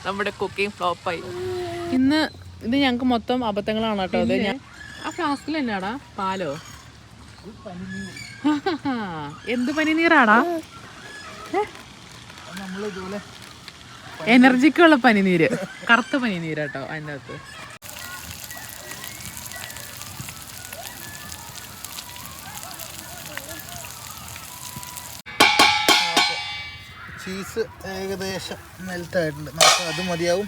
നമ്മുടെ കുക്കിംഗ് ഫ്ലോപ്പായി ഇന്ന്. ഇത് ഞങ്ങൾക്ക് മൊത്തം അബദ്ധങ്ങളാണ് കേട്ടോ. അത് ഞാൻ ആ ഫ്ലാസ്കിൽ എന്നാടാ പാലോ എന്ത് പനിനീറാടാ? എനർജിക്കുള്ള പനിനീര്, കറുത്ത പനിനീര് കേട്ടോ അതിൻ്റെ അകത്ത്. ചീസ് ഏകദേശം മെൽറ്റായിട്ടുണ്ട്, നമുക്ക് അത് മതിയാവും.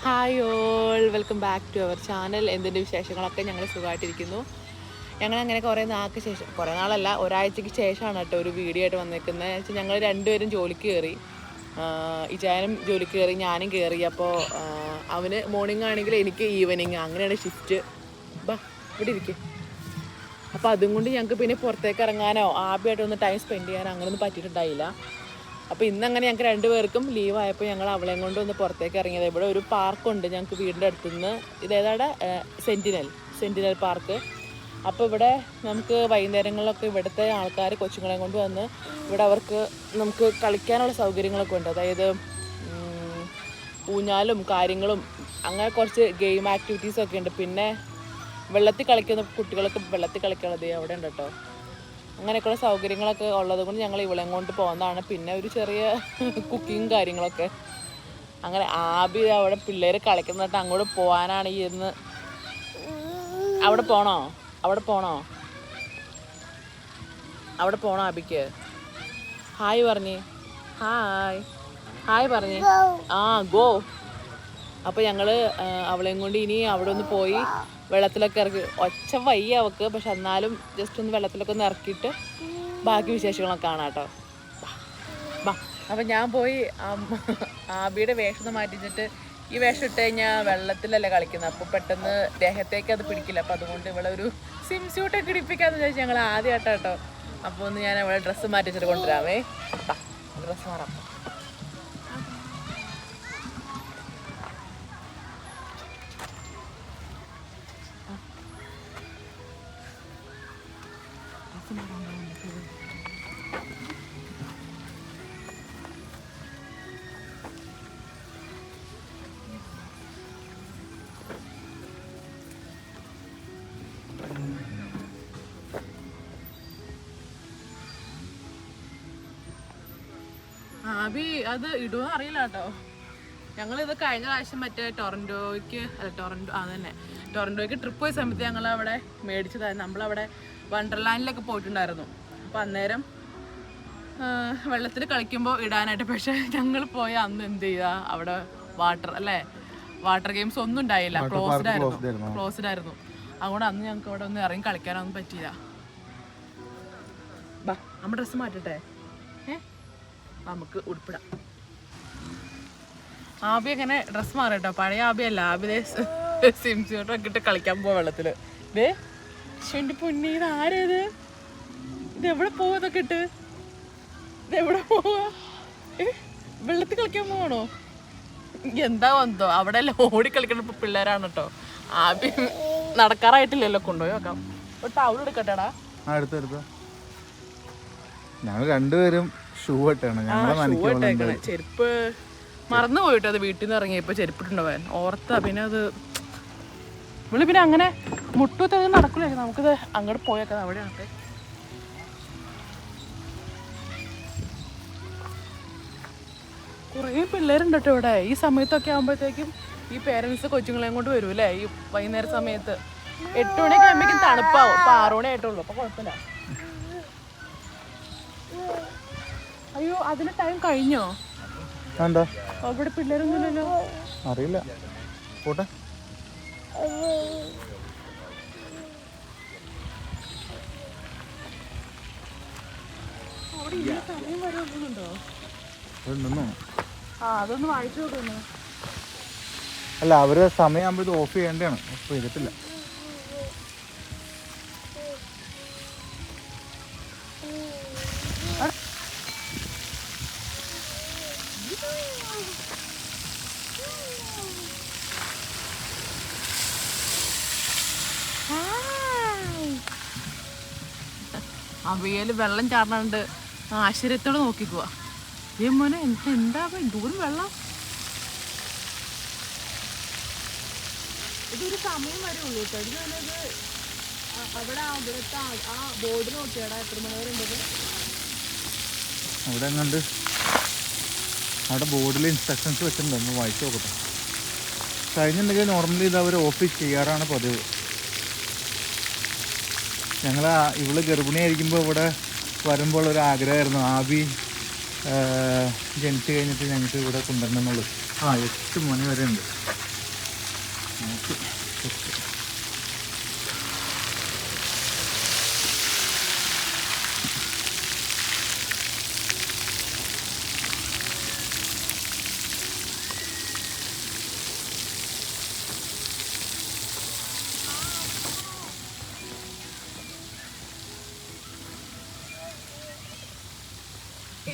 Hi all, welcome back to our channel. എന്തിൻ്റെ വിശേഷങ്ങളൊക്കെ? ഞങ്ങൾ സുഖമായിട്ടിരിക്കുന്നു. ഞങ്ങളങ്ങനെ കുറേ നാളല്ല, ഒരാഴ്ചയ്ക്ക് ശേഷമാണ് കേട്ടോ ഒരു വീഡിയോ ആയിട്ട് വന്നിരിക്കുന്നത്. വെച്ചാൽ ഞങ്ങൾ രണ്ടുപേരും ജോലിക്ക് കയറി. ഇജാനും ജോലിക്ക് കയറി, ഞാനും കയറി. അപ്പോൾ അവന് മോർണിംഗ് ആണെങ്കിൽ എനിക്ക് ഈവനിങ്, അങ്ങനെയാണ് ഷിഫ്റ്റ്. ഇവിടെ ഇരിക്കും. അപ്പോൾ അതും കൊണ്ട് ഞങ്ങൾക്ക് പിന്നെ പുറത്തേക്ക് ഇറങ്ങാനോ ആബിയായിട്ടൊന്ന് ടൈം സ്പെൻഡ് ചെയ്യാനോ അങ്ങനെയൊന്നും പറ്റിയിട്ടുണ്ടായില്ല. അപ്പോൾ ഇന്നങ്ങനെ ഞങ്ങൾക്ക് രണ്ടുപേർക്കും ലീവായപ്പോൾ ഞങ്ങൾ അവളെയും കൊണ്ട് ഒന്ന് പുറത്തേക്ക് ഇറങ്ങിയത്. ഇവിടെ ഒരു പാർക്കുണ്ട് ഞങ്ങൾക്ക് വീടിൻ്റെ അടുത്തുനിന്ന്. ഇതേതാടെ സെൻറ്റിനൽ പാർക്ക്. അപ്പോൾ ഇവിടെ നമുക്ക് വൈകുന്നേരങ്ങളിലൊക്കെ ഇവിടുത്തെ ആൾക്കാർ കൊച്ചുങ്ങളെ കൊണ്ട് വന്ന് ഇവിടെ അവർക്ക് നമുക്ക് കളിക്കാനുള്ള സൗകര്യങ്ങളൊക്കെ ഉണ്ട്. അതായത് ഊഞ്ഞാലും കാര്യങ്ങളും അങ്ങനെ കുറച്ച് ഗെയിം ആക്ടിവിറ്റീസൊക്കെ ഉണ്ട്. പിന്നെ വെള്ളത്തിൽ കളിക്കുന്ന കുട്ടികൾക്ക് വെള്ളത്തിൽ കളിക്കാനുള്ളത് അവിടെ ഉണ്ട് കേട്ടോ. അങ്ങനെയൊക്കെയുള്ള സൗകര്യങ്ങളൊക്കെ ഉള്ളത് കൊണ്ട് ഞങ്ങൾ ഇവളെയും കൊണ്ട് പോകുന്നതാണ്. പിന്നെ ഒരു ചെറിയ കുക്കിങ് കാര്യങ്ങളൊക്കെ. അങ്ങനെ ആബി അവിടെ പിള്ളേർ കളിക്കുന്നിട്ട് അങ്ങോട്ട് പോകാനാണ് ഈ ഇന്ന്. അവിടെ പോണോ ആബിക്ക്? ഹായ് പറഞ്ഞേ, ഹായ് പറഞ്ഞേ. ഗോ. അപ്പോൾ ഞങ്ങൾ അവളെയും കൊണ്ട് ഇനി അവിടെ ഒന്ന് പോയി വെള്ളത്തിലൊക്കെ ഇറക്കി. ഒച്ച വയ്യ അവൾക്ക്, പക്ഷെ എന്നാലും ജസ്റ്റ് ഒന്ന് വെള്ളത്തിലൊക്കെ ഒന്ന് ഇറക്കിയിട്ട് ബാക്കി വിശേഷങ്ങളൊക്കെ കാണാം കേട്ടോ. അപ്പം ഞാൻ പോയി ആബിയുടെ വേഷം ഒന്ന് മാറ്റിച്ചിട്ട്, ഈ വേഷം ഇട്ട് കഴിഞ്ഞാൽ വെള്ളത്തിലല്ലേ കളിക്കുന്നത്, അപ്പോൾ പെട്ടെന്ന് ദേഹത്തേക്ക് അത് പിടിക്കില്ല. അപ്പോൾ അതുകൊണ്ട് ഇവിടെ ഒരു സ്വിം സ്യൂട്ടൊക്കെ ഇടിപ്പിക്കാമെന്ന് ചോദിച്ചാൽ ഞങ്ങൾ ആദ്യമായിട്ടോ കേട്ടോ. അപ്പോൾ ഒന്ന് ഞാൻ അവളെ ഡ്രസ്സ് മാറ്റിച്ചിട്ട് കൊണ്ടുവരാമേ. ഡ്രസ്സ് മാറാം. ആബി അത് ഇടുമെന്ന് അറിയില്ല കേട്ടോ. ഞങ്ങളിത് കഴിഞ്ഞ പ്രാവശ്യം മറ്റേ ടൊറൻറ്റോയ്ക്ക് ട്രിപ്പ് പോയ സമയത്ത് ഞങ്ങൾ അവിടെ മേടിച്ചതായിരുന്നു. നമ്മളവിടെ വണ്ടർലാൻഡിലൊക്കെ പോയിട്ടുണ്ടായിരുന്നു. അപ്പോൾ അന്നേരം വെള്ളത്തിൽ കളിക്കുമ്പോൾ ഇടാനായിട്ട്. പക്ഷേ ഞങ്ങൾ പോയ അന്ന് എന്ത് ചെയ്താ, അവിടെ വാട്ടർ ഗെയിംസ് ഒന്നും ഉണ്ടായില്ല, ക്ലോസ്ഡ് ആയിരുന്നു. അതുകൊണ്ട് അന്ന് ഞങ്ങൾക്ക് അവിടെ ഒന്ന് ഇറങ്ങി കളിക്കാനൊന്നും പറ്റിയില്ല. നമ്മുടെ ഡ്രസ്സ് മാറ്റട്ടെ, നമുക്ക് ഉടുപ്പിടാം. ആബി അങ്ങനെ ഡ്രസ്സ് മാറട്ടോ, പഴയ ആബിയല്ല. ആബിയെ സ്വിം സ്യൂട്ടൊക്കെ ഇട്ട് കളിക്കാൻ പോവാ വെള്ളത്തിൽ. എൻ്റെ പൊന്നി, ഇത് ആരേത്? ഇതെവിടെ പോവാ? ഇതൊക്കെ ഇട്ട് ഇതെവിടെ പോവാ? വെള്ളത്തിൽ കളിക്കാൻ പോവാണോ? എന്താ വന്നോ അവിടെ എല്ലാം ഓടി കളിക്കണ പിള്ളേരാണ് കേട്ടോ. ആബി നടക്കാറായിട്ടില്ലല്ലോ, കൊണ്ടുപോയി നോക്കാം. ഒരു ടൗൺ എടുക്കട്ടെടാ. ഞങ്ങൾ രണ്ടുപേരും ഷൂ ഇട്ടാണ്. ചെരുപ്പ് മറന്നു പോയിട്ട് അത് വീട്ടിൽ നിന്ന് ഇറങ്ങിയപ്പോൾ ചെരുപ്പിട്ടുണ്ടാവാൻ ഓർത്താ. പിന്നെ അത് പിന്നെ അങ്ങനെ മുട്ടൂത്ത് നടക്കില്ല. നമുക്കിത് അങ്ങോട്ട് പോയേക്കാം, അവിടെയാണ്. കുറേ പിള്ളേരുണ്ട് കേട്ടോ ഇവിടെ. ഈ സമയത്തൊക്കെ ആകുമ്പോഴത്തേക്കും ഈ പേരൻസ് കൊച്ചുങ്ങളെയും കൊണ്ട് വരും അല്ലേ, ഈ വൈകുന്നേര സമയത്ത്. 8 മണിയൊക്കെ ആകുമ്പോഴേക്കും തണുപ്പാവും. അപ്പോൾ 6 മണി ആയിട്ടുള്ളൂ, അപ്പോൾ കുഴപ്പമില്ല. അയ്യോ, അതിന് ടൈം കഴിഞ്ഞോ? എന്താ അവിടെ പിള്ളേരൊന്നുമില്ലല്ലോ. അറിയില്ല, പോട്ടെ. അവിടെ ഈ സമയം വരെ ഒന്നുണ്ടോ? അതൊന്ന് വായിച്ചു നോക്കുന്നു. അല്ല, അവര് സമയമാകുമ്പോൾ ഇത് ഓഫ് ചെയ്യേണ്ടതാണ്. ഓഫ് ചെയ്തിട്ടില്ല. അവയിൽ വെള്ളം ചാടാണ്ട് ആശ്ചര്യത്തോടെ നോക്കിക്കുവാ. മോനെ എന്താ ദൂരം വെള്ളം. ഇതൊരു സമയം വരെ ഉള്ളൂ കേട്ടോ. ഇത് അവിടെ അവിടുത്തെ ആ ബോർഡ് നോക്കിയാടാ എത്ര മണി വരെ ഉണ്ടത്. അവിടെ എങ്ങാണ്ട് അവിടെ ബോർഡിൽ ഇൻസ്ട്രക്ഷൻസ് വെച്ചിട്ടുണ്ട്, ഒന്ന് വായിച്ചു നോക്കട്ടെ. കഴിഞ്ഞിട്ടുണ്ടെങ്കിൽ നോർമലി ഇത് അവർ ഓഫ് ചെയ്യാറാണ് പതിവ്. ഞങ്ങൾ ഇവള് ഗർഭിണിയായിരിക്കുമ്പോൾ ഇവിടെ വരുമ്പോൾ ഒരു ആഗ്രഹമായിരുന്നു ആവി ജനിച്ച് കഴിഞ്ഞിട്ട് ഞങ്ങൾക്ക് ഇവിടെ കൊണ്ടുവരണം എന്നുള്ളത്. 8 മണി വരെ ഉണ്ട്.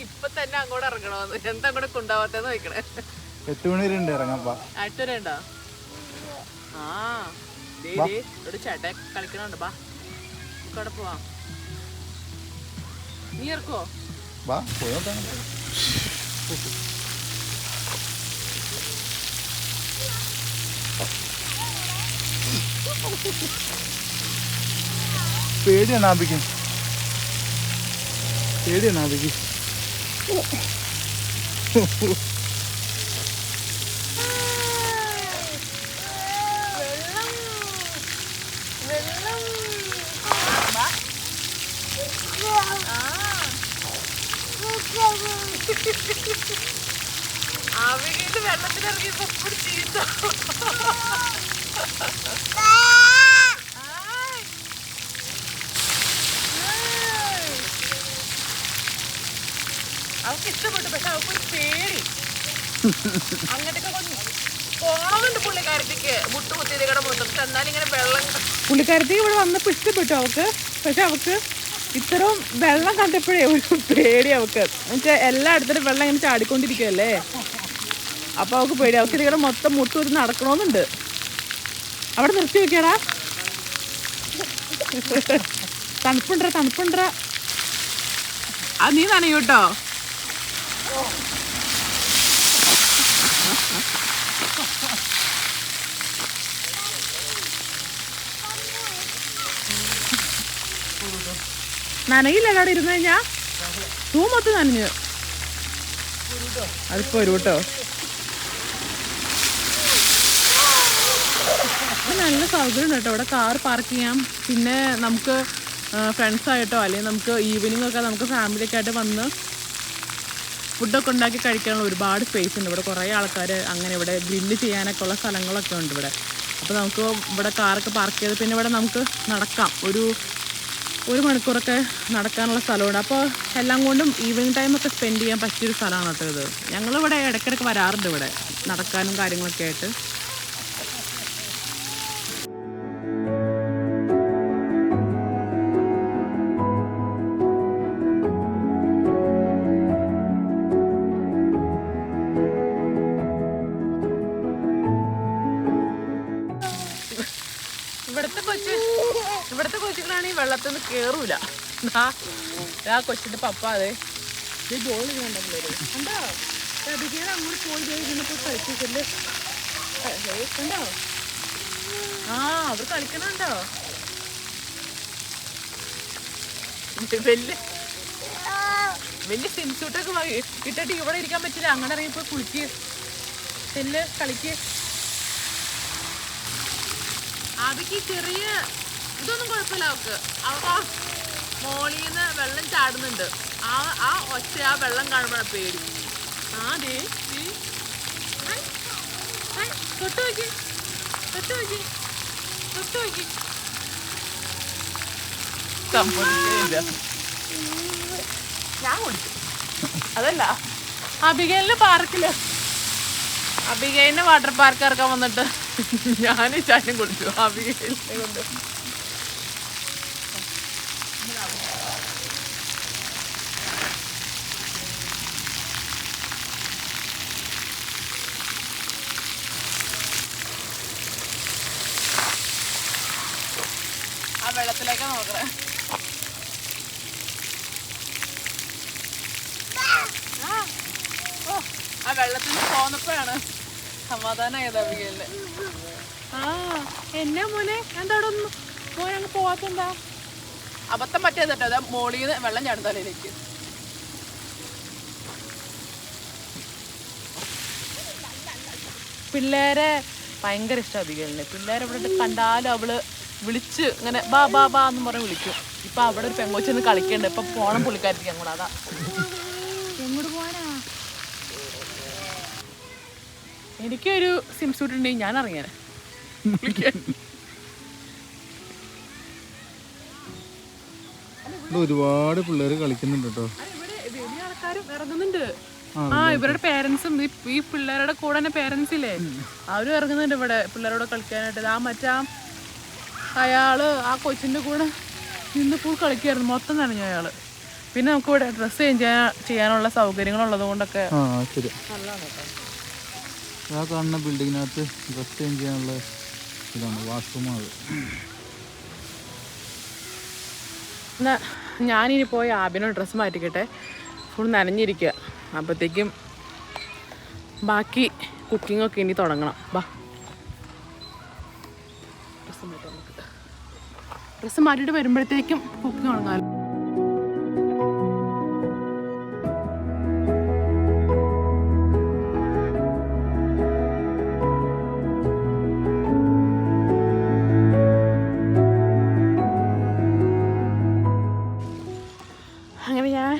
ഇപ്പൊ തന്നെ അങ്ങോട്ട് ഇറങ്ങണോന്ന്, എന്താ അങ്ങോട്ട് കൊണ്ടുപോകത്തെന്ന് ചോദിക്കണേ. 8 മണി വരെ ഉണ്ട് ഇറങ്ങാം. 8 വരെ ഉണ്ടോ? ആ ഇവിടെ ചേട്ട കളിക്കണുണ്ട്. ബാ അവിടെ പോവാം. നീ ഇറക്കുവോ? പേടിയാണ് ആബിക്ക്, പേടിയാണ് ആബിക്ക്. ആവികയില് വെള്ളത്തിലിറങ്ങിയപ്പോ ചീത്ത. അവൾക്ക് ഇഷ്ടപ്പെട്ടു, പക്ഷെ അവൾക്കൊരു പേടി. അങ്ങോട്ടൊക്കെ പോണമെന്നുണ്ട് പുള്ളിക്കാരത്തേക്ക്. മുട്ടുകുത്തിയുടെ മുട്ടും. പക്ഷെ എന്നാലും ഇങ്ങനെ വെള്ളം പുള്ളിക്കാരത്തേക്ക് ഇവിടെ വന്നപ്പോ ഇഷ്ടപ്പെട്ടു അവൾക്ക്. പക്ഷെ അവൾക്ക് ഇത്രയും വെള്ളം കണ്ടപ്പോഴേ ഒരു പേടി അവൾക്ക്. എന്നുവെച്ചാൽ എല്ലായിടത്തും വെള്ളം ഇങ്ങനെ ചാടിക്കൊണ്ടിരിക്കുകയല്ലേ. അപ്പൊ അവൾക്ക് പേടി. അവൾക്ക് ഇതിവിടെ മൊത്തം മുട്ടുകുത്തി നടക്കണമെന്നുണ്ട്. അവിടെ നിർത്തി വെക്കടാ. തണുപ്പുണ്ട. അത് നീ നനയൂട്ടോ. നനയില്ല അവിടെ ഇരുന്ന് കഴിഞ്ഞാ മൊത്തം നനഞ്ഞു. അതിപ്പോ വരും കേട്ടോ. നല്ല സൗകര്യം കേട്ടോ ഇവിടെ കാർ പാർക്ക് ചെയ്യാം. പിന്നെ നമുക്ക് ഫ്രണ്ട്സായിട്ടോ അല്ലെങ്കിൽ നമുക്ക് ഈവനിങ് ഒക്കെ നമുക്ക് ഫാമിലിയൊക്കെ ആയിട്ട് വന്ന് ഫുഡൊക്കെ ഉണ്ടാക്കി കഴിക്കാനുള്ള ഒരുപാട് സ്പേസ് ഉണ്ട് ഇവിടെ. കുറേ ആൾക്കാർ അങ്ങനെ ഇവിടെ ഗ്രില്ല് ചെയ്യാനൊക്കെ ഉള്ള സ്ഥലങ്ങളൊക്കെ ഉണ്ട് ഇവിടെ. അപ്പോൾ നമുക്ക് ഇവിടെ കാറൊക്കെ പാർക്ക് ചെയ്ത് പിന്നെ ഇവിടെ നമുക്ക് നടക്കാം. ഒരു മണിക്കൂറൊക്കെ നടക്കാനുള്ള സ്ഥലമുണ്ട്. അപ്പോൾ എല്ലാം കൊണ്ടും ഈവനിങ് ടൈമൊക്കെ സ്പെൻഡ് ചെയ്യാൻ പറ്റിയൊരു സ്ഥലമാണ് കേട്ടോ ഇത്. ഞങ്ങളിവിടെ ഇടയ്ക്കിടയ്ക്ക് വരാറുണ്ട് ഇവിടെ നടക്കാനും കാര്യങ്ങളൊക്കെ ആയിട്ട്. ഇവിടുത്തെ കൊച്ചുകളാണെങ്കിൽ വെള്ളത്തിൽ നിന്ന് കേറൂല. ആ കൊച്ചിന്റെ പപ്പ അതെ ജോലി കണ്ടോ അങ്ങോട്ട് പോയി കഴിച്ചില്ലേ കണ്ടോ. അവർ കളിക്കണുണ്ടോ. വലിയ സിൻസൂട്ടൊക്കെ ഇട്ടിട്ട് ഇവിടെ ഇരിക്കാൻ പറ്റില്ല. അങ്ങനെ ഇറങ്ങിപ്പോ കുളിക്ക് ചെല്ല് കളിക്ക്. അവയ്ക്ക് ചെറിയ ഇതൊന്നും കുഴപ്പമില്ല. അവക്ക് മോളിന്ന് വെള്ളം ചാടുന്നുണ്ട്. ആ ഒച്ച ആ വെള്ളം കാണുമ്പോഴാണ് പേടി. തൊട്ട് നോക്കി ഞാൻ കുടിച്ചു. അതല്ല അബിഗേലിന്റെ പാർക്കില് അബിഗേലിന്റെ വാട്ടർ പാർക്ക് ഇറക്കാൻ വന്നിട്ട് ഞാൻ ചായം കുടിച്ചു. അബിഗേലിനെ കൊണ്ട് ആ വെള്ളത്തിലേക്കാ നോക്കണേ. ആ വെള്ളത്തിൽ നിന്ന് പോന്നപ്പോഴാണ് സമാധാനമായത് അബിഗേലിന്. ആ എന്നാ മോനെ എന്താ അവിടെ ഒന്നും മോനെ അങ്ങ് പോവാത്തെന്താ? അബദ്ധം പറ്റിയത് കേട്ടോ, അതാ മോളിന്ന് വെള്ളം ചാടുന്നതിലേക്ക്. പിള്ളേരെ ഭയങ്കര ഇഷ്ടം അബിഗേലിന്. പിള്ളേരെ ഇവിടെ കണ്ടാലും അവള് വിളിച്ച് ഇങ്ങനെ ബാ ബാ ബാ എന്ന് പറഞ്ഞ് വിളിക്കും. ഇപ്പൊ അവിടെ ഒരു പെങ്ങോച്ചെന്ന് കളിക്കണ്ട്. ഇപ്പൊ പോണം പുള്ളിക്കാരിക്ക് അങ്ങോട്ട്. അതാ എങ്ങോട്ട് പോവാനാ? എനിക്കൊരു സിം സൂട്ട് ഉണ്ടെങ്കിൽ ഞാൻ അറിയാൻ. ഒരുപാട് പിള്ളേര് കളിക്കുന്നുണ്ട് കേട്ടോ. വലിയ ആൾക്കാരും ഇറങ്ങുന്നുണ്ട്. ആ ഇവരുടെ പേരൻസും ഈ പിള്ളേരുടെ കൂടെ തന്നെ പേരൻസ് ഇല്ലേ, അവരും ഇറങ്ങുന്നുണ്ട് ഇവിടെ പിള്ളേരോട് കളിക്കാനായിട്ട്. ആ മറ്റാ അയാള് ആ കൊച്ചിന്റെ കൂടെ നിന്ന് ഫുൾ കളിക്കായിരുന്നു, മൊത്തം നനഞ്ഞു അയാള്. പിന്നെ നമുക്ക് ഇവിടെ ഡ്രസ്സ് ചേഞ്ച് ചെയ്യാനുള്ള സൗകര്യങ്ങളുള്ളത് കൊണ്ടൊക്കെ നല്ലതാണ് കേട്ടോ. ആ കാണുന്ന ബിൽഡിങ്ങിനകത്ത് ഡ്രസ് ചേഞ്ച് ചെയ്യാനുള്ള ഇതാണ് വാഷ്റൂമാണ്. എന്നാൽ ഞാനിനി പോയി ആബിനോട് ഡ്രസ്സ് മാറ്റിക്കട്ടെ, ഫുൾ നനഞ്ഞിരിക്കുക. അപ്പോഴത്തേക്കും ബാക്കി കുക്കിങ്ങൊക്കെ ഇനി തുടങ്ങണം. ബാ ഡ്രസ്സ് മാറ്റിയിട്ട് വരുമ്പോഴത്തേക്കും കുക്കിങ് തുടങ്ങാമല്ലോ. അങ്ങനെ ഞാൻ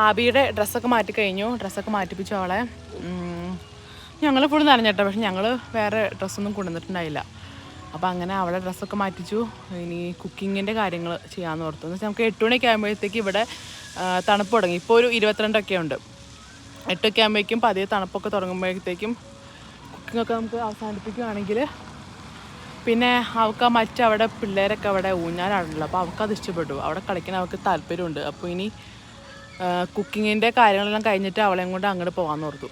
ആബിയുടെ ഡ്രസ്സൊക്കെ മാറ്റി കഴിഞ്ഞു. ഡ്രസ്സൊക്കെ മാറ്റിപ്പിച്ചു അവളെ. ഞങ്ങൾ ഫുൾ നനഞ്ഞിട്ടോ, പക്ഷെ ഞങ്ങൾ വേറെ ഡ്രസ്സൊന്നും കൊണ്ടുവന്നിട്ടുണ്ടായില്ല. അപ്പോൾ അങ്ങനെ അവളെ ഡ്രസ്സൊക്കെ മാറ്റിച്ചു. ഇനി കുക്കിങ്ങിൻ്റെ കാര്യങ്ങൾ ചെയ്യാമെന്ന് ഓർത്തു. എന്ന് വെച്ചാൽ നമുക്ക് 8 മണിയൊക്കെ ആകുമ്പോഴത്തേക്ക് ഇവിടെ തണുപ്പ് തുടങ്ങി. ഇപ്പോൾ ഒരു 22 ഉണ്ട്. 8 ഒക്കെ ആകുമ്പോഴേക്കും പതിയെ തണുപ്പൊക്കെ തുടങ്ങുമ്പോഴത്തേക്കും കുക്കിങ്ങൊക്കെ നമുക്ക് അവസാനിപ്പിക്കുകയാണെങ്കിൽ പിന്നെ അവൾക്ക് മറ്റവിടെ പിള്ളേരൊക്കെ അവിടെ ഊഞ്ഞാലാണല്ലോ, അപ്പോൾ അവൾക്കത് ഇഷ്ടപ്പെട്ടു. അവിടെ കളിക്കാൻ അവൾക്ക് താല്പര്യമുണ്ട്. അപ്പോൾ ഇനി കുക്കിങ്ങിൻ്റെ കാര്യങ്ങളെല്ലാം കഴിഞ്ഞിട്ട് അവളെയും കൊണ്ട് അങ്ങോട്ട് പോകാമെന്ന് ഓർത്തു.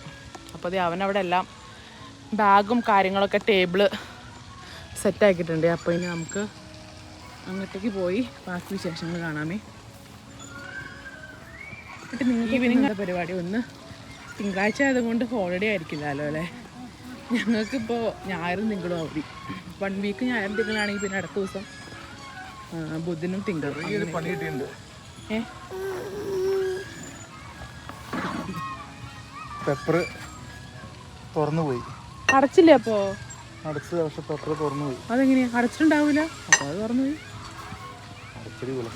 അപ്പോൾ അത് അവനവിടെ എല്ലാം ബാഗും കാര്യങ്ങളൊക്കെ ടേബിള് സെറ്റാക്കിയിട്ടുണ്ട്. അപ്പോൾ ഇനി നമുക്ക് അങ്ങോട്ടേക്ക് പോയി ബാക്കി വിശേഷങ്ങൾ കാണാമേ. എന്നിട്ട് നിങ്ങൾക്ക് ഈവനിങ് പരിപാടി ഒന്ന് തിങ്കളാഴ്ച ആയതുകൊണ്ട് ഹോളിഡേ ആയിരിക്കില്ലല്ലോ അല്ലേ. ഞങ്ങൾക്കിപ്പോൾ ഞായറും തിങ്കളും അവധി. 1 വീക്ക് ഞായറും തിങ്കളാണെങ്കിൽ പിന്നെ അടുത്ത ദിവസം ബുധനും തിങ്കളും. പണി കിട്ടിയിട്ടുണ്ട്. പെപ്പർ തുറന്നു പോയി. അടച്ചില്ലേ? അപ്പോൾ അടച്ചത്, പക്ഷെ പെപ്പർ തുറന്നു പോയി. അതെങ്ങനെയാ? അടച്ചിട്ടുണ്ടാവില്ല, അപ്പോൾ അത് തുറന്നു പോയി. അടച്ചടി പോലെ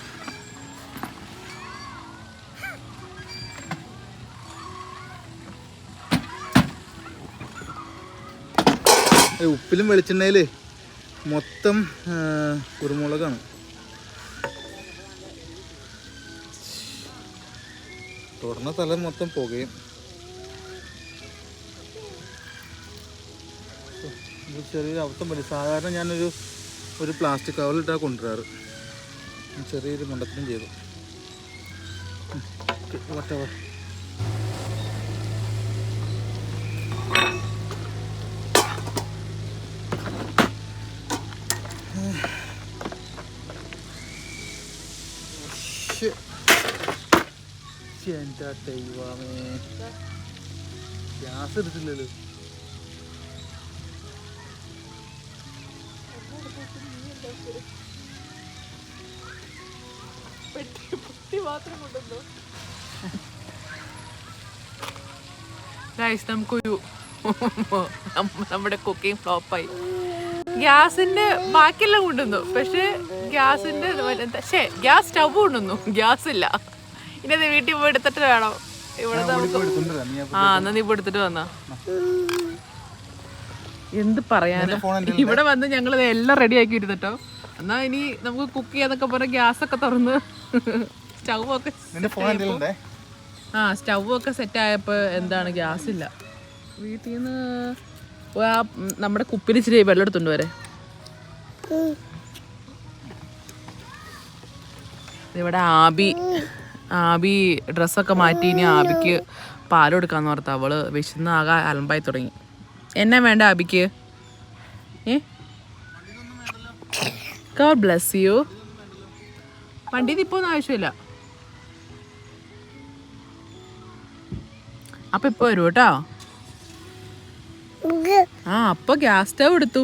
ഉപ്പിലും വെളിച്ചെണ്ണയിൽ മൊത്തം കുരുമുളകാണ്. തുറന്ന തല മൊത്തം പുകയും. ചെറിയൊരു അവസ്ഥം പറ്റി. സാധാരണ ഞാനൊരു പ്ലാസ്റ്റിക് കവറിലിട്ടാണ് കൊണ്ടുവരാറ്. ചെറിയൊരു മണ്ടത്തിനും ചെയ്തു. വട്ടവർ എന്താ ദൈവമേ, ഗ്യാസ് എടുത്തില്ലല്ലോ. നമുക്കൊരു നമ്മുടെ കുക്കിംഗ് ഫ്ലോപ്പായി. ഗ്യാസിന്റെ ബാക്കിയെല്ലാം കൊണ്ടുവന്നു, പക്ഷെ ഗ്യാസിന്റെ ഗ്യാസ് സ്റ്റവ് കൊണ്ടുവന്നു, ഗ്യാസ് ഇല്ല. ഇനി അത് വീട്ടിൽ പോയി എടുത്തിട്ട് വേണം. ഇവിടെ എന്നാ നീ പോയി എടുത്തിട്ട് വന്നാ. എന്ത് പറയാനാ, ഇവിടെ വന്ന് ഞങ്ങൾ എല്ലാം റെഡി ആക്കി ഇരുന്നിട്ടോ. എന്നാ ഇനി നമുക്ക് കുക്ക് ചെയ്യാന്നൊക്കെ പറഞ്ഞ ഗ്യാസൊക്കെ തുറന്ന് സ്റ്റൗവൊക്കെ സ്റ്റൗവൊക്കെ സെറ്റ് ആയപ്പോ എന്താണ് ഗ്യാസ് ഇല്ല. വീട്ടിൽ നിന്ന് നമ്മുടെ കുപ്പിന് ഇച്ചിരി വെള്ളം എടുത്തുകൊണ്ട് വരെ. ഇവിടെ ആബി ഡ്രസ്സൊക്കെ മാറ്റി ഇനി ആബിക്ക് പാൽ കൊടുക്കാന്ന് ഓർത്ത്. അവള് വിശന്ന് ആകെ അലമ്പായി തുടങ്ങി. എന്നാ വേണ്ട ആബിക്ക്? God bless you. വണ്ടിയിൽ ഇപ്പോൾ ഒന്നും ആവശ്യമില്ല. അപ്പം ഇപ്പോൾ വരും കേട്ടോ. ആ അപ്പോൾ ഗ്യാസ് സ്റ്റവ് എടുത്തു.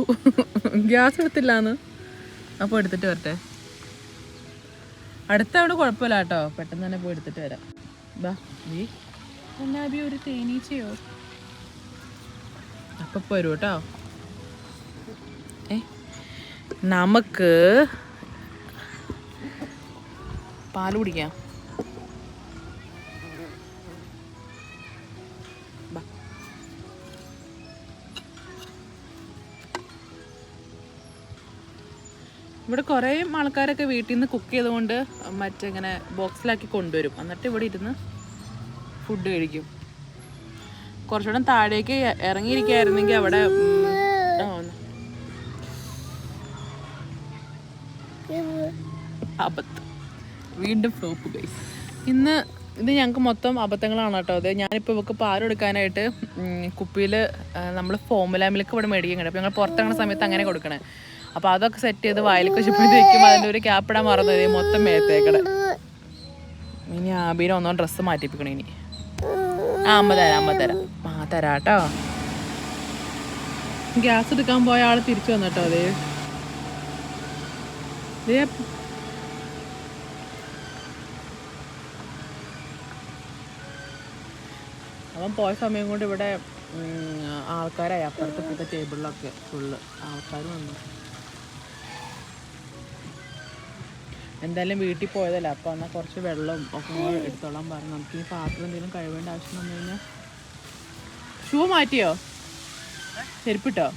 ഗ്യാസ് എടുത്തില്ലാന്ന്. അപ്പോൾ എടുത്തിട്ട് വരട്ടെ. അടുത്ത അവിടെ കുഴപ്പമില്ല കേട്ടോ, പെട്ടെന്ന് തന്നെ പോയി എടുത്തിട്ട് വരാം. ബാ നീ എന്നാബി ഒരു തേനീച്ചയോ. അപ്പം ഇപ്പോൾ വരും കേട്ടോ. നമുക്ക് പാല് കുടിക്കാം. ഇവിടെ കുറേ ആൾക്കാരൊക്കെ വീട്ടിൽ നിന്ന് കുക്ക് ചെയ്തുകൊണ്ട് മറ്റിങ്ങനെ ബോക്സിലാക്കി കൊണ്ടുവരും. എന്നിട്ട് ഇവിടെ ഇരുന്ന് ഫുഡ് കഴിക്കും. കുറച്ചുകൂടെ താഴേക്ക് ഇറങ്ങിയിരിക്കുകയായിരുന്നെങ്കിൽ അവിടെ അബദ്ധം വീണ്ടും ഫ്ലോപ്പ് ഗൈസ്. ഇന്ന് ഇത് ഞങ്ങൾക്ക് മൊത്തം അബദ്ധങ്ങളാണ് കേട്ടോ. അത് ഞാനിപ്പോൾ ഇവർക്ക് പാലെടുക്കാനായിട്ട് കുപ്പിയിൽ നമ്മൾ ഫോമുല മിൽക്ക് ഇവിടെ മേടിക്കാൻ കിട്ടും. അപ്പോൾ ഞങ്ങൾ പുറത്തിറങ്ങുന്ന സമയത്ത് അങ്ങനെ കൊടുക്കണേ. അപ്പോൾ അതൊക്കെ സെറ്റ് ചെയ്ത് വയലിൽ വെച്ചപ്പോഴത്തേക്കും അതിൻ്റെ ഒരു ക്യാപ്പിടാൻ മറന്നത് മൊത്തം മേത്തേക്കടെ. ഇനി ആബീനെ ഒന്നോ ഡ്രസ്സ് മാറ്റിപ്പിക്കണം ഇനി. അമ്മ തരാം തരാം കേട്ടോ. ഗ്യാസ് എടുക്കാൻ പോയ ആൾ തിരിച്ചു വന്നിട്ടോ. അതേ അവൻ പോയ സമയം കൊണ്ട് ഇവിടെ ആൾക്കാരായി. അപ്പുറത്തെ ടേബിളിലൊക്കെ ഫുള്ള് ആൾക്കാർ വന്നു. എന്തായാലും വീട്ടിൽ പോയതല്ല, അപ്പോൾ എന്നാൽ കുറച്ച് വെള്ളം ഒക്കെ എടുത്തോളാൻ പറഞ്ഞു. നമുക്ക് ഈ പാത്രം എന്തെങ്കിലും കഴിവേണ്ട ആവശ്യം വന്നു കഴിഞ്ഞാൽ. ഷൂ മാറ്റിയോ? ചെരുപ്പിട്ടോ?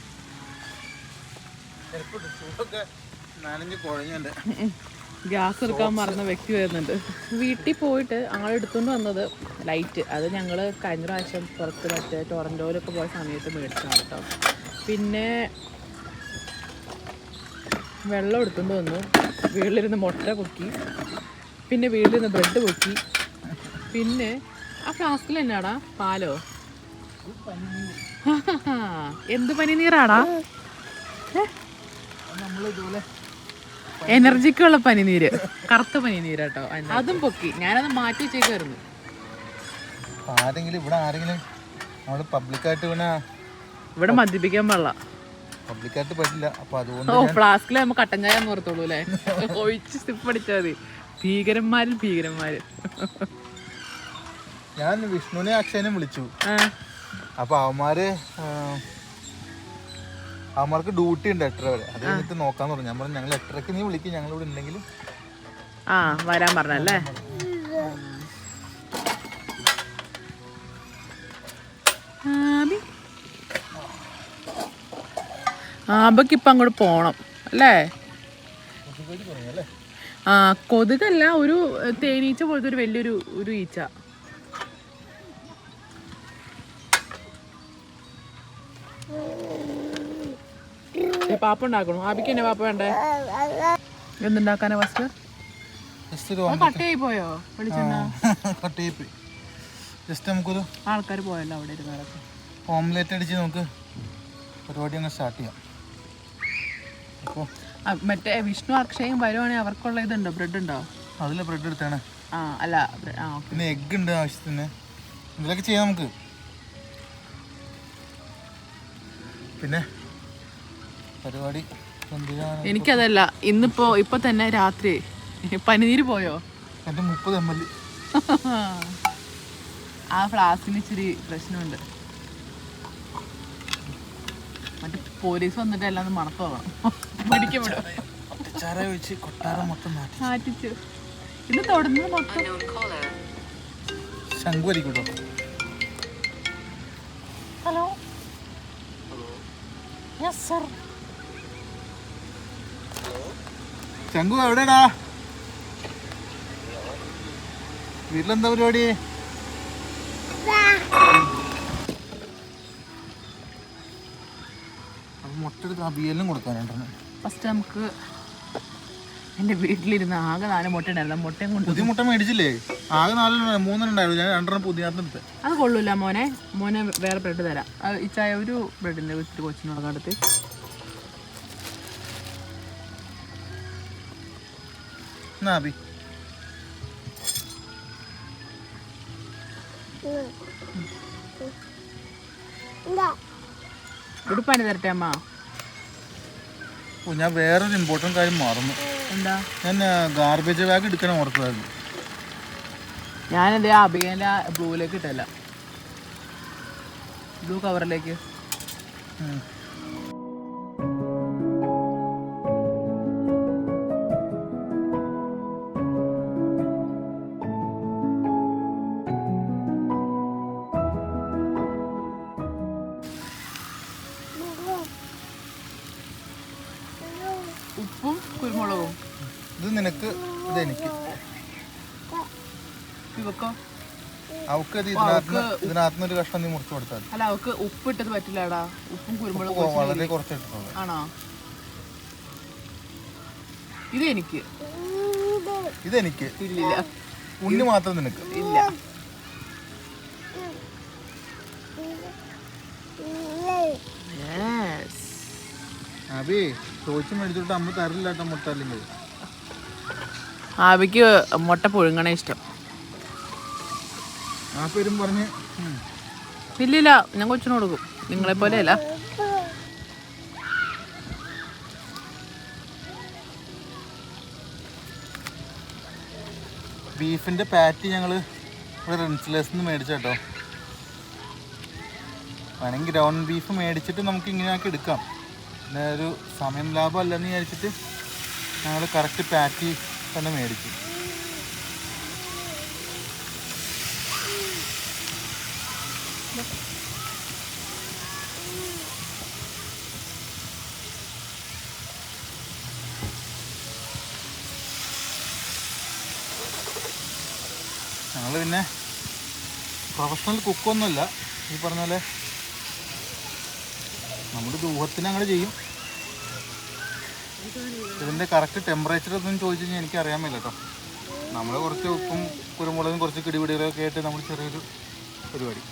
ഗ്യാസ് എടുക്കാൻ മറന്ന വ്യക്തി വരുന്നുണ്ട്. വീട്ടിൽ പോയിട്ട് ആൾ എടുത്തുകൊണ്ട് വന്നത് ലൈറ്റ്. അത് ഞങ്ങൾ കഴിഞ്ഞ പ്രാവശ്യം പുറത്ത് മറ്റേ ടൊറൻറ്റോയിലൊക്കെ പോയ സമയത്ത് മേടിച്ചാണ് കേട്ടോ. പിന്നെ വെള്ളം എടുത്തുകൊണ്ട് വന്നു. വീട്ടിലിരുന്ന് മുട്ട പൊക്കി, പിന്നെ വീട്ടിലിരുന്ന് ബ്രെഡ് പൊക്കി, പിന്നെ ആ ഫ്ലാസ്കിൽ എന്നാടാ പാലോ? എന്ത് പനിനീറാടാ? എനർജിക്കുള്ള പനിനീര്, കറുത്ത പനിനീര് കേട്ടോ. അതും പൊക്കി. ഞാനത് മാറ്റി വെച്ചേക്കായിരുന്നു. ഇവിടെ മദ്യപിക്കാൻ പാടില്ല, പബ്ലിക്കായിട്ട് പറ്റില്ല. അപ്പൊ അതുകൊണ്ട് ഫ്ലാസ്കിൽ നമുക്ക് കട്ടൻ ചായ ഓർത്തോളൂ അല്ലേ, ഒഴിച്ച് സിപ്പ് അടിച്ചാൽ മതി. ഭീകരന്മാര്. ഞാൻ വിഷ്ണുവിനെ അക്ഷയനെ വിളിച്ചു. അപ്പൊ അവന്മാർക്ക് ഡ്യൂട്ടി ഉണ്ട് 8:30 വരെ. അത് കഴിഞ്ഞിട്ട് നോക്കാന്ന് പറഞ്ഞു. ഞാൻ പറഞ്ഞു ഞങ്ങൾ 8:30 നീ വിളിക്കും, ഞങ്ങൾ ഇവിടെ ഉണ്ടെങ്കിലും വരാൻ പറഞ്ഞല്ലേ. ആബയ്ക്കിപ്പം അങ്ങോട്ട് പോണം അല്ലേ? കൊതുകല്ല, ഒരു തേനീച്ച പോലത്തെ ഒരു വലിയൊരു ഈച്ച. പാപ്പ ഉണ്ടാക്കണു. ആബിക്ക് തന്നെ പാപ്പ വേണ്ടേ? എന്തുണ്ടാക്കാനാ ഫസ്റ്റ്? കട്ടയായി പോയോ വെളിച്ചെണ്ണ? ആൾക്കാർ പോയല്ലോ അവിടെ ഇരുന്നവരൊക്കെ. ഓംലെറ്റ് അടിച്ച് നമുക്ക് പരിപാടി ഒന്ന് സ്റ്റാർട്ട് ചെയ്യാം. മറ്റേ വിഷ്ണു അക്ഷയും വരുവാണെങ്കിൽ അവർക്കുള്ള ഇതുണ്ടോ? ബ്രെഡ് ഉണ്ടോ? അതിലെ ബ്രെഡ് എടുത്താണ്. അല്ല പിന്നെ എഗ് ഉണ്ട് ആവശ്യത്തിന്. ഇതിലൊക്കെ ചെയ്യാം നമുക്ക്. പിന്നെ പരിപാടി എനിക്കതല്ല, ഇപ്പൊ തന്നെ രാത്രി പനിനീര് പോയോ? എൻ്റെ 30 ml. ആ ഫ്ലാസ്കിന് ഇച്ചിരി പ്രശ്നമുണ്ട്. മറ്റേ പോലീസ് വന്നിട്ട് എല്ലാം മണത്ത് പോകണം. മാറ്റിച്ചു. ഇത് തൊടുന്നത് മൊത്തം ശംഖു അരിക്കൂട്ടോ. Hello, yes sir. ശംഖു എവിടെടാ? വീട്ടിലെന്താ പരിപാടി? മുട്ടെടുത്ത് ആ ബിയെല്ലാം കൊടുക്കാനുണ്ടെന്ന്. ഫസ്റ്റ് നമുക്ക് എൻ്റെ വീട്ടിലിരുന്ന് ആകെ 4 മുട്ട ഉണ്ടായിരുന്നു. മുട്ടയും കൊണ്ട് പുതിയ മുട്ട മേടിച്ചില്ലേ? ആകെ 3 ഉണ്ടായിരുന്നു. ഞാൻ 2 പുതിയ എടുത്ത്. അത് കൊള്ളൂല മോനെ വേറെ ബ്രെഡ് തരാം. ഈ ചായ ഒരു ബ്രെഡിൻ്റെ ഇത്തിരി കൊച്ചിനോടൊക്കെ അടുത്ത്. നാബി ഉടുപ്പണി തരട്ടെ അമ്മ. ഞാൻ വേറൊരു ഇമ്പോർട്ടൻറ്റ് കാര്യം മറന്നു. എന്താ? ഞാൻ ഗാർബേജ് ബാഗ് എടുക്കണം ഓർത്തതായിരുന്നു. ഞാനെന്താ അഭികേൻ്റെ ബ്ലൂയിലേക്ക് ഇട്ടല്ല, ബ്ലൂ കവറിലേക്ക്. ഉപ്പും കുരുമുളകും. ഇത് നിനക്ക്, ഇത് എനിക്ക്. ഇവക്കോ? അവക്ക് ഇതിനകത്തുനിന്ന് ഒരു കഷ്ണം നീ മുറിച്ചു കൊടുത്താൽ. അല്ല, അവക്ക് ഉപ്പ് ഇട്ടത് പറ്റില്ലടാ. ഉപ്പും കുരുമുളകും വളരെ കുറച്ച് ഇട്ടിട്ടുള്ളൂ. ആണോ? ഇതെനിക്ക്. ഇതെനിക്ക്. ഇല്ലില്ല. ഉണ്ണി മാത്രം നിനക്ക്. ഇല്ല. അബി ചോദിച്ചു മേടിച്ചിട്ട് അമ്മ തരില്ല കേട്ടോ മുട്ട. അല്ലെങ്കിൽ ആബിക്ക് മുട്ട പുഴുങ്ങണ ഇഷ്ടം. ആ പേരും പറഞ്ഞ്. ഇല്ലില്ല, ഞാൻ കൊച്ചിന് കൊടുക്കും. നിങ്ങളെ പോലെ അല്ല. ബീഫിൻ്റെ പാറ്റി ഞങ്ങൾ ഇവിടെ റിൻസിലേഴ്സിൽ നിന്ന് മേടിച്ച കേട്ടോ. വേണമെങ്കിൽ ഗ്രൗണ്ട് ബീഫ് മേടിച്ചിട്ട് നമുക്ക് ഇങ്ങനെയാക്കി എടുക്കാം. പിന്നെ ഒരു സമയം ലാഭം അല്ലെന്ന് വിചാരിച്ചിട്ട് ഞങ്ങൾ കറക്റ്റ് പാറ്റി തന്നെ മേടിച്ചു. ഞങ്ങൾ പിന്നെ പ്രൊഫഷണൽ കുക്കൊന്നുമല്ല. ഈ പറഞ്ഞ പോലെ നമ്മുടെ ദൂഹത്തിന് അങ്ങനെ ചെയ്യും. ഇതിൻ്റെ കറക്റ്റ് ടെമ്പറേച്ചർ ഒന്നും ചോദിച്ചു കഴിഞ്ഞാൽ എനിക്ക് അറിയാൻ പറ്റില്ല കേട്ടോ. നമ്മൾ കുറച്ച് ഉപ്പും കുരുമുളകും കുറച്ച് കിടിപിടികളൊക്കെ ആയിട്ട് നമ്മൾ ചെറിയൊരു പരിപാടി.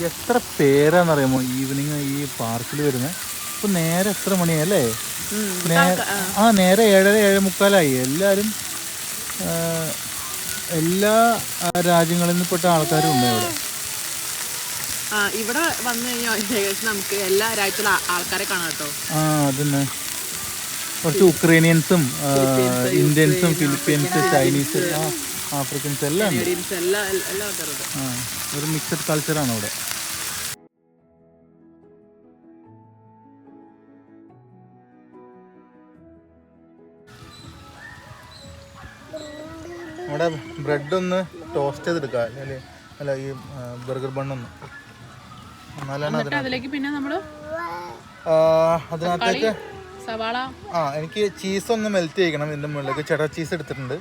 എത്ര പേരാണെന്നറിയാമോ ഈവനിങ് ഈ പാർക്കിൽ വരുന്നത്? ഇപ്പം നേരെ എത്ര മണിയല്ലേ? നേരെ 7:45 എല്ലാവരും എല്ലാ രാജ്യങ്ങളിൽ നിന്നപ്പെട്ട ആൾക്കാരും ഉണ്ട് ഇവിടെ. ഇവിടെ വന്നു കഴിഞ്ഞാൽ ഏകദേശം നമുക്ക് എല്ലാ രാജ്യത്തുള്ള ആൾക്കാരെ കാണാം കേട്ടോ. അതന്നെ. കുറച്ച് ഉക്രൈനിയൻസും ഇന്ത്യൻസും ഫിലിപ്പീൻസ് ചൈനീസ് ആഫ്രിക്കൻസ് എല്ലാം ഒരു മിക്സഡ് കൾച്ചറാണ് അവിടെ. അവിടെ ബ്രെഡ് ഒന്ന് ടോസ്റ്റ് ചെയ്തെടുക്കാം. അല്ല, ഈ ബർഗർ ബണ്ണൊന്ന് അതിലേക്ക് പിന്നെ നമ്മള് അതിനകത്തേക്ക് സവാള. എനിക്ക് ചീസ് ഒന്ന് മെൽറ്റ് ചെയ്യണം. ഇതിൻ്റെ മുകളിലേക്ക് ചെഡർ ചീസ് എടുത്തിട്ടുണ്ട്.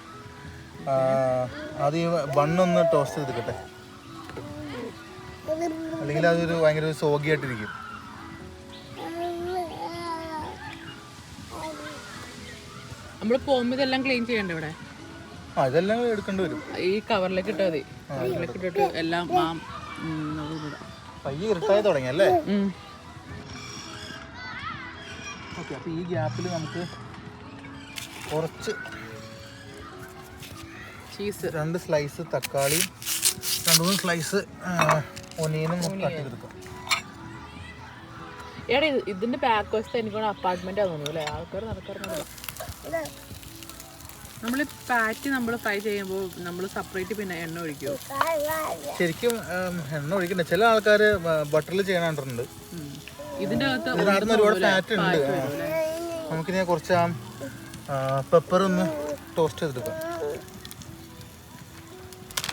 അത് ഈ ബണ്ണൊന്ന് ടോസ്റ്റ് ചെയ്തെടുക്കട്ടെ, അല്ലെങ്കിൽ അതൊരു ഭയങ്കര സോഗിയായിട്ടിരിക്കും. നമ്മള് പോകുമ്പോ ഇതെല്ലാം ക്ലീൻ ചെയ്യണ്ടേ ഇവിടെ? ഇതെല്ലാം എടുക്കേണ്ടി വരും. ഈ കവറിലേക്ക് ഇട്ടാൽ മതി. കവറിലേക്ക് ഇട്ടിട്ട് എല്ലാം പയ്യെ ഇരുട്ടായി തുടങ്ങിയല്ലേ? ഓക്കെ. അപ്പോൾ ഈ ഗ്യാപ്പിൽ നമുക്ക് കുറച്ച് ചീസ്, 2 സ്ലൈസ് തക്കാളി, 2-3 സ്ലൈസ് ഒനിയനും കട്ട് ചെയ്തെടുക്കാം. എടാ, ഇതിന്റെ ബാക്ക് വശത്ത് എനിക്കൊരു അപ്പാർട്ട്മെന്റ് തോന്നുന്നു അല്ലേ? ആൾക്കാർ നടക്കാറുണ്ടല്ലോ. നമ്മൾ പാറ്റി നമ്മൾ ഫ്രൈ ചെയ്യുമ്പോൾ നമ്മൾ സെപ്പറേറ്റ് പിന്നെ എണ്ണ ഒഴിക്കുമോ? ശരിക്കും എണ്ണ ഒഴിക്കണ്ട. ചില ആൾക്കാർ ബട്ടറിൽ ചെയ്യാനുണ്ട്. ഇതിനകത്ത് ഒരുപാട് ഫാറ്റ് ഉണ്ട്. നമുക്കിനി കുറച്ച് പെപ്പർ ഒന്ന് ടോസ്റ്റ് ചെയ്തെടുക്കാം.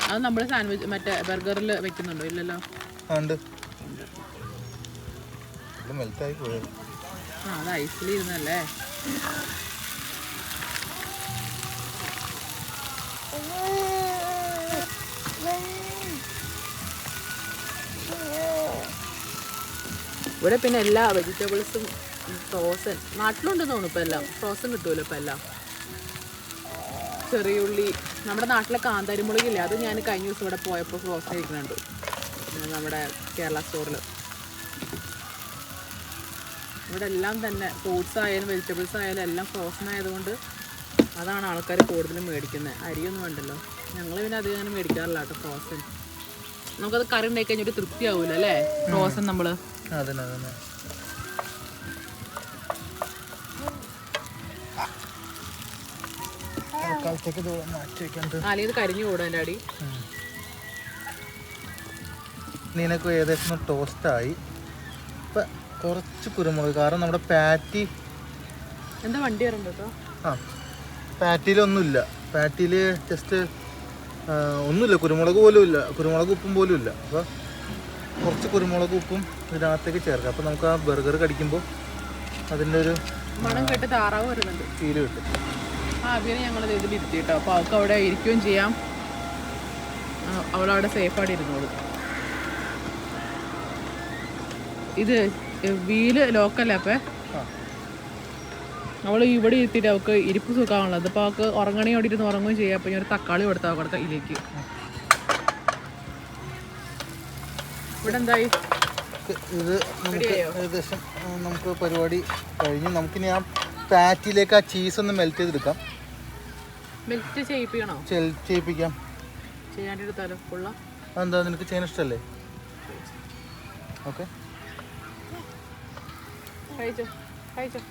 അത് നമ്മൾ സാൻഡ്വിച്ച് മറ്റേ ബർഗറിൽ വെക്കുന്നുണ്ടോ? ഇല്ലല്ലോ. ഉണ്ട്. മെൽറ്റായി പോയത്. അത് ഐസിൽ ഇരുന്നല്ലേ. ഇവിടെ പിന്നെ എല്ലാ വെജിറ്റബിൾസും ഫ്രോസൺ നാട്ടിലുണ്ടെന്ന് തോന്നുന്നു. ഇപ്പം എല്ലാം ഫ്രോസൺ കിട്ടുമല്ലോ ഇപ്പം എല്ലാം. ചെറിയുള്ളി, നമ്മുടെ നാട്ടിലെ കാന്താരിമുളകില്ലേ, അത് ഞാൻ കഴിഞ്ഞ ദിവസം ഇവിടെ പോയപ്പോൾ ഫ്രോസൺ ഇരിക്കുന്നുണ്ട് നമ്മുടെ കേരള സ്റ്റോറിൽ. ഇവിടെ എല്ലാം തന്നെ ഫ്രൂട്ട്സ് ആയാലും വെജിറ്റബിൾസ് ആയാലും എല്ലാം ഫ്രോസൺ ആയതുകൊണ്ട് അതാണ് ആൾക്കാർ കൂടുതലും മേടിക്കുന്നത്. അരിയൊന്നും വേണ്ടല്ലോ. ഞങ്ങൾ പിന്നെ അധികം അങ്ങനെ മേടിക്കാറില്ല കേട്ടോ ഫ്രോസൺ. നമുക്കത് കറി ഉണ്ടായി കഴിഞ്ഞാൽ ഒരു തൃപ്തി ആവൂല അല്ലേ ഫ്രോസൺ നമ്മള്. അല്ലെങ്കിൽ കരിഞ്ഞു കൂടാ എൻ്റെ അടി. നിനക്ക് ഏകദേശം ടോസ്റ്റായി. ഇപ്പം കുറച്ച് കുരുമുളക്, കാരണം നമ്മുടെ പാറ്റി എന്താ വണ്ടി വരണ്ട കേട്ടോ. ആ പാറ്റിയിലൊന്നുമില്ല, പാറ്റിയിൽ ജസ്റ്റ് ഒന്നുമില്ല, കുരുമുളക് പോലും ഇല്ല, കുരുമുളക് ഉപ്പും പോലും ഇല്ല. അപ്പോൾ കുറച്ച് കുരുമുളക് ഉപ്പും ഇതിനകത്തേക്ക് ചേർക്കാം. അപ്പോൾ നമുക്ക് ആ ബർഗർ കടിക്കുമ്പോൾ അതിൻ്റെ ഒരു മണം കേട്ട് താറാവ് വരുന്നുണ്ട്, ഫീല് കിട്ടും. ആ അഭിനെ ഞങ്ങളത് ഇതിലിരുത്തി കേട്ടോ. അപ്പോൾ അവൾക്ക് അവിടെ ഇരിക്കുകയും ചെയ്യാം, അവളവിടെ സേഫായിട്ട് ഇരുന്നോളൂ. ഇത് വീല് ലോക്കല്ലേ അപ്പം അവൾ ഇവിടെ ഇരുത്തിയിട്ട് അവൾക്ക് ഇരിപ്പ് സുഖമാണുള്ളത്. അപ്പോൾ അവൾക്ക് ഉറങ്ങണയോടെ ഇരുന്ന് ഉറങ്ങുകയും ചെയ്യാം. അപ്പോൾ ഞാൻ ഒരു തക്കാളി കൊടുത്താൽ കൊടുക്കാം ഇതിലേക്ക്. ഇവിടെ എന്തായി? ഇത് നമുക്ക് ഏകദേശം നമുക്ക് പരിപാടി കഴിഞ്ഞ് നമുക്കിനി ആ പാറ്റിയിലേക്ക് ആ ചീസ് ഒന്ന് മെൽറ്റ് ചെയ്തെടുക്കാം. മെൽറ്റ് ചെയ്യിപ്പിക്കണോ? ചെയ്യിപ്പിക്കാം. ചെയ്യാണ്ടെടുത്താലോ ഫുള്ള? അതെന്താ, നിനക്ക് ചെയ്യാൻ ഇഷ്ടമല്ലേ? ഓക്കെ, കഴിച്ചോ കഴിച്ചോ.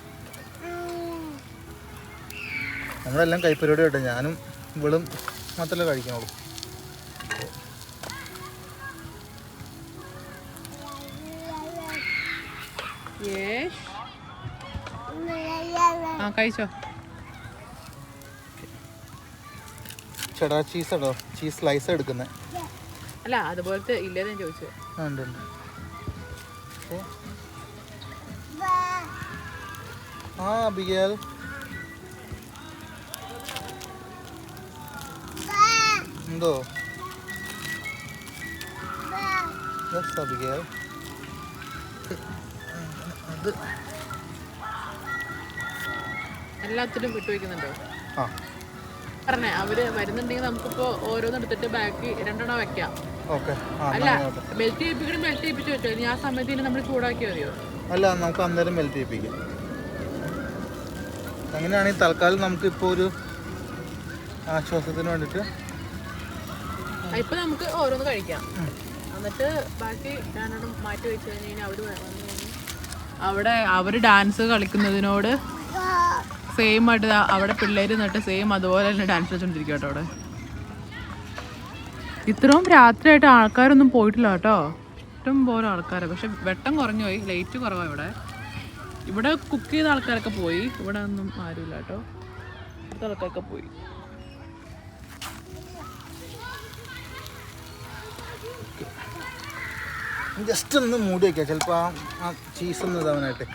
നമ്മളെല്ലാം കൈപ്പരിപാടി കേട്ടോ, ഞാനും ഇവളും മാത്രമല്ലേ കഴിക്കണുള്ളൂ. ആ കഴിച്ചോ. ചെടാ ചീസ് ആണോ, ചീസ് സ്ലൈസ് എടുക്കുന്നത്? അല്ല അതുപോലത്തെ ഇല്ലേന്ന് ഞാൻ ചോദിച്ചു. ഉണ്ട് ഉണ്ട്. ആ അബിഗേൽ എന്തോ? Yes Abigail. അത് എല്ലാത്തിനും വിട്ടുവയ്ക്കുന്നുണ്ടോ? ആ പറഞ്ഞേ അവര് വരുന്നുണ്ടെങ്കിൽ നമുക്കിപ്പോ ഓരോന്ന് എടുത്തിട്ട് ബാക്കി രണ്ടെണ്ണം വെക്കാം. ഓക്കെ. അല്ല മെൽറ്റ് ചെയ്യിപ്പിക്കണം, മെൽറ്റ് ചെയ്യിപ്പിച്ച് വെച്ചോ. ഇനി ആ സമയത്ത് നമ്മൾ ചൂടാക്കി മതിയോ? അല്ല, നമുക്ക് അന്നേരം മെൽറ്റ് ചെയ്യിപ്പിക്കാം. അങ്ങനെയാണെങ്കിൽ തൽക്കാലം നമുക്കിപ്പോൾ ഒരു ആശ്വാസത്തിന് വേണ്ടിയിട്ട് ഇപ്പൊ നമുക്ക് ഓരോന്ന് കഴിക്കാം. എന്നിട്ട് ബാക്കി രണ്ടെണ്ണം മാറ്റി വെച്ച് കഴിഞ്ഞ് കഴിഞ്ഞാൽ അവിടെ അവര് ഡാൻസ് കളിക്കുന്നതിനോട് സെയിം ആയിട്ട് അവിടെ പിള്ളേര് നിന്നിട്ട് സെയിം അതുപോലെ തന്നെ ഡാൻസ് വെച്ചോണ്ടിരിക്കും കേട്ടോ. അവിടെ ഇത്രയും രാത്രിയായിട്ട് ആൾക്കാരൊന്നും പോയിട്ടില്ല കേട്ടോ, ഇഷ്ടം പോലെ ആൾക്കാരാണ്. പക്ഷെ വെട്ടം കുറഞ്ഞു പോയി, ലൈറ്റ് കുറവാണ് ഇവിടെ. ഇവിടെ കുക്ക് ചെയ്ത ആൾക്കാരൊക്കെ പോയി, ഇവിടെ ഒന്നും ആരുമില്ല കേട്ടോ, ഇവിടുത്തെ ആൾക്കാരൊക്കെ പോയി. ജസ്റ്റ് ഒന്ന് മൂടി വയ്ക്കാം, ചിലപ്പോൾ ആ ചീസ് ഒന്ന് ഇതാവാനായിട്ട്.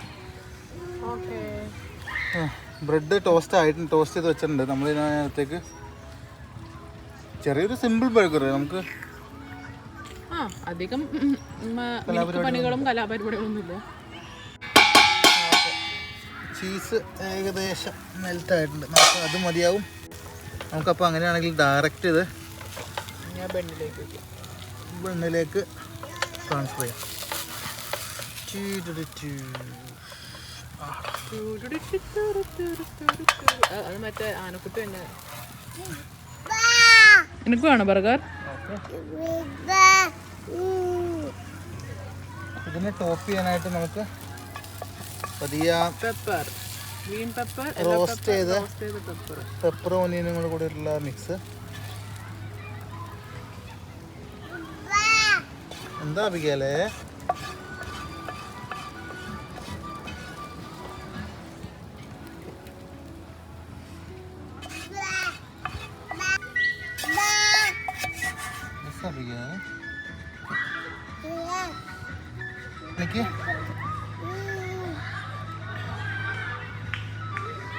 ബ്രെഡ് ടോസ്റ്റ് ചെയ്ത് വെച്ചിട്ടുണ്ട്. നമ്മളിതിനകത്തേക്ക് ചെറിയൊരു സിമ്പിൾ ബർഗർ. നമുക്ക് അധികം പണികളും കലാപരിപാടികളൊന്നുമില്ല. ചീസ് ഏകദേശം മെൽറ്റ് ആയിട്ടുണ്ട്, നമുക്ക് അത് മതിയാവും. നമുക്കപ്പോൾ അങ്ങനെയാണെങ്കിൽ ഡയറക്റ്റ് ഇത് ബണ്ണിലേക്ക് ട്രാൻസ്ഫർ ചെയ്യാം. അത് മറ്റേ ആനക്കുട്ടി തന്നെ. എനിക്ക് വേണോ ബർഗർ? ഇതിനെ ടോപ്പ് ചെയ്യാനായിട്ട് നമുക്ക് പതിയ പെപ്പർ, ഗ്രീൻ പെപ്പർ, റോസ്റ്റ് ചെയ്ത് പെപ്പർ ഓനിയനും കൂടെ ഉള്ള മിക്സ്. എന്താ അബിഗേലേ? എനിക്ക്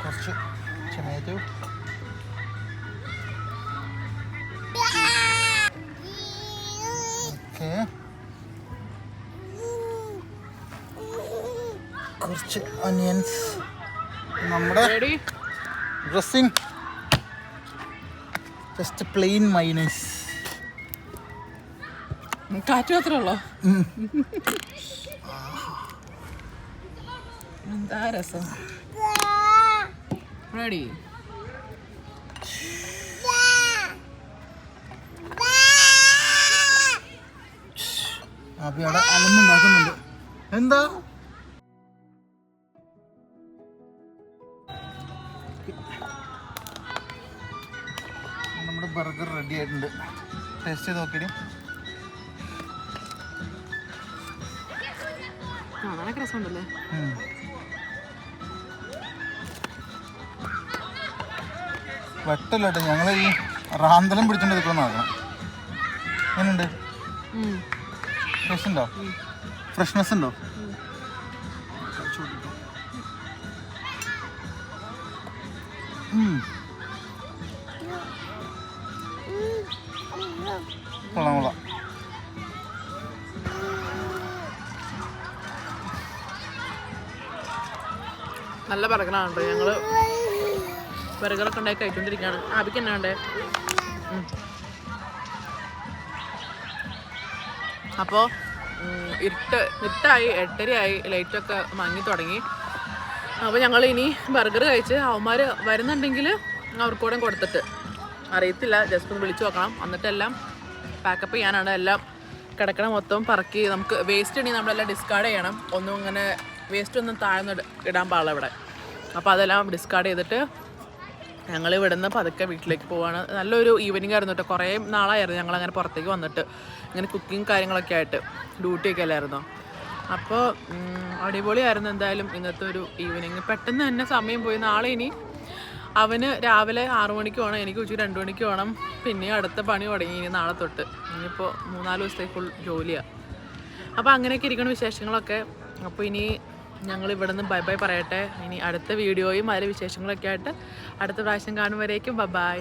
കുറച്ച് ടൊമാറ്റോ, കുറച്ച് ഒനിയൻസ്, നമ്മുടെ ഡ്രസ്സിങ് ജസ്റ്റ് പ്ലെയിൻ മൈനസ്. കാറ്റ് മാത്രമേ ഉള്ളോ? എന്താ രസം. റെഡി. കാപ്പി അവിടെ അലമ്പുണ്ടാക്കുന്നുണ്ട്. എന്താ നമ്മുടെ ബർഗർ റെഡി ആയിട്ടുണ്ട്. ടേസ്റ്റ് ചെയ്ത് നോക്കിയിട്ട് കാണാനൊക്കെ രസമുണ്ടല്ലേ. വെട്ടല്ലോ കേട്ടോ, ഞങ്ങൾ ഈ റാന്തലം പിടിച്ചോണ്ട് എടുക്കണം നോക്കണം. എങ്ങനെയുണ്ട്? ഫ്രഷ് ഉണ്ടോ? ഫ്രഷ്നെസ് ഉണ്ടോ? കൊള്ളാം കൊള്ളാം. നല്ല ബർഗറാണ് കേട്ടോ. ഞങ്ങള് ബർഗറൊക്കെ ഉണ്ടാക്കി കഴിച്ചോണ്ടിരിക്കുകയാണ്. ആബിക്ക് എന്നാ വേണ്ടേ? അപ്പോൾ ഇരുട്ടായി, 8:30 ലൈറ്റൊക്കെ മങ്ങി തുടങ്ങി. അപ്പോൾ ഞങ്ങൾ ഇനി ബർഗർ കഴിച്ച് അവന്മാർ വരുന്നുണ്ടെങ്കിൽ അവർക്കൂടെ കൊടുത്തിട്ട് അറിയത്തില്ല, ജസ്റ്റ് ഒന്ന് വിളിച്ചു നോക്കണം. എന്നിട്ടെല്ലാം പാക്കപ്പ് ചെയ്യാനാണ്. എല്ലാം കിടക്കണ മൊത്തം പറക്കി, നമുക്ക് വേസ്റ്റ് ഉണ്ടെങ്കിൽ നമ്മളെല്ലാം ഡിസ്കാർഡ് ചെയ്യണം. ഒന്നും ഇങ്ങനെ വേസ്റ്റ് ഒന്നും താഴ്ന്ന് ഇടാൻ പാടില്ല ഇവിടെ. അപ്പോൾ അതെല്ലാം ഡിസ്കാർഡ് ചെയ്തിട്ട് ഞങ്ങൾ ഇവിടുന്ന് പതുക്കെ വീട്ടിലേക്ക് പോവാണ്. നല്ലൊരു ഈവനിങ് ആയിരുന്നു കേട്ടോ. കുറേ നാളായിരുന്നു ഞങ്ങളങ്ങനെ പുറത്തേക്ക് വന്നിട്ട് ഇങ്ങനെ കുക്കിങ് കാര്യങ്ങളൊക്കെ ആയിട്ട്, ഡ്യൂട്ടിയൊക്കെ അല്ലായിരുന്നോ. അപ്പോൾ അടിപൊളിയായിരുന്നു എന്തായാലും ഇന്നത്തെ ഒരു ഈവനിങ്. പെട്ടെന്ന് തന്നെ സമയം പോയി. നാളെ ഇനി അവന് രാവിലെ 6 മണിക്ക് വേണം, എനിക്ക് ഉച്ചയ്ക്ക് 2 മണിക്ക് വേണം. പിന്നെയും അടുത്ത പണി തുടങ്ങി ഇനി നാളെ തൊട്ട്. ഇനിയിപ്പോൾ 3-4 ദിവസത്തേക്ക് ഫുൾ ജോലിയാണ്. അപ്പോൾ അങ്ങനെയൊക്കെ ഇരിക്കുന്ന വിശേഷങ്ങളൊക്കെ. അപ്പോൾ ഇനി ഞങ്ങൾ ഇവിടെ നിന്ന് ബൈ ബൈ പറയട്ടെ. ഇനി അടുത്ത വീഡിയോയും അതിലെ വിശേഷങ്ങളൊക്കെ ആയിട്ട് അടുത്ത പ്രാവശ്യം കാണുമ്പോഴേക്കും ബൈ.